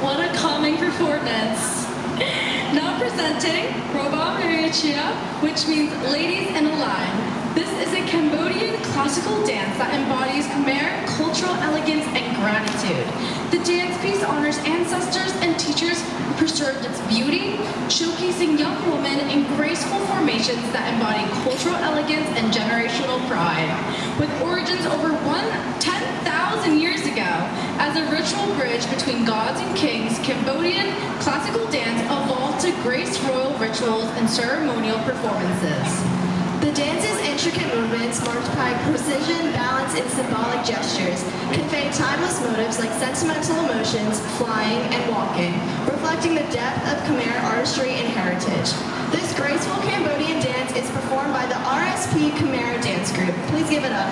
What a calming performance. Now presenting Roba Marichia, which means ladies in a line. This is a Cambodian classical dance that embodies Khmer cultural elegance and gratitude. The dance piece honors ancestors and teachers who preserved its beauty, showcasing young women in graceful formations that embody cultural elegance and generational pride. With origins over 10,000 years ago, as a ritual bridge between gods and kings, Cambodian classical dance evolved to grace royal rituals and ceremonial performances. The dance's intricate movements, marked by precision, balance, and symbolic gestures, convey timeless motives like sentimental emotions, flying, and walking, reflecting the depth of Khmer artistry and heritage. This graceful Cambodian dance is performed by the RSP Khmer Dance Group. Please give it up.